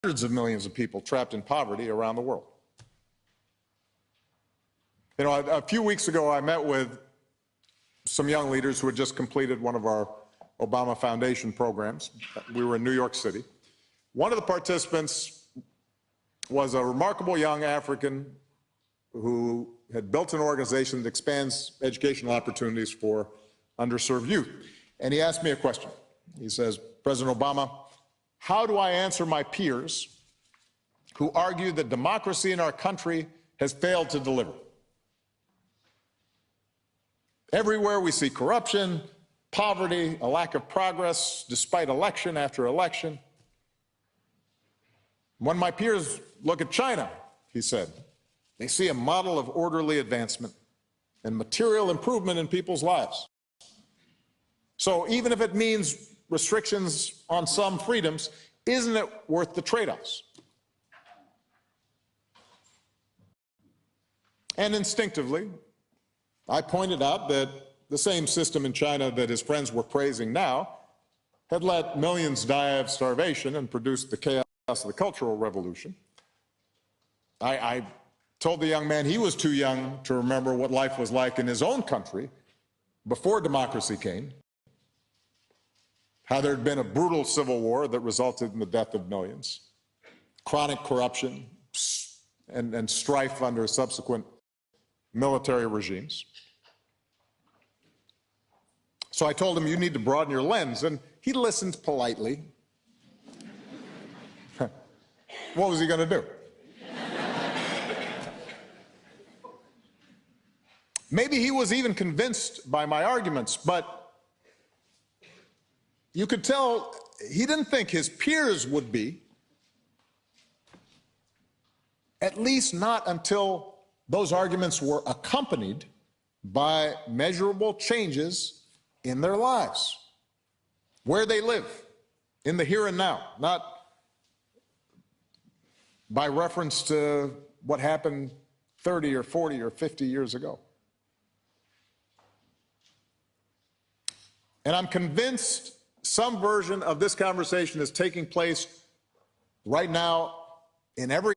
hundreds of millions of people trapped in poverty around the world. You know, a few weeks ago, I met with some young leaders who had just completed one of our Obama Foundation programs. We were in New York City. One of the participants was a remarkable young African who had built an organization that expands educational opportunities for underserved youth. And he asked me a question. He says, President Obama, how do I answer my peers who argue that democracy in our country has failed to deliver? Everywhere we see corruption, poverty, a lack of progress despite election after election. When my peers look at China, he said, they see a model of orderly advancement and material improvement in people's lives. So even if it means restrictions on some freedoms, isn't it worth the trade-offs? And instinctively, I pointed out that the same system in China that his friends were praising now had let millions die of starvation and produced the chaos of the Cultural Revolution. I told the young man he was too young to remember what life was like in his own country before democracy came, how there had been a brutal civil war that resulted in the death of millions, chronic corruption, and strife under subsequent military regimes. So I told him, you need to broaden your lens, and he listened politely. What was he going to do? Maybe he was even convinced by my arguments, but you could tell he didn't think his peers would be, at least not until those arguments were accompanied by measurable changes in their lives, where they live, in the here and now, not by reference to what happened 30 or 40 or 50 years ago. And I'm convinced some version of this conversation is taking place right now in every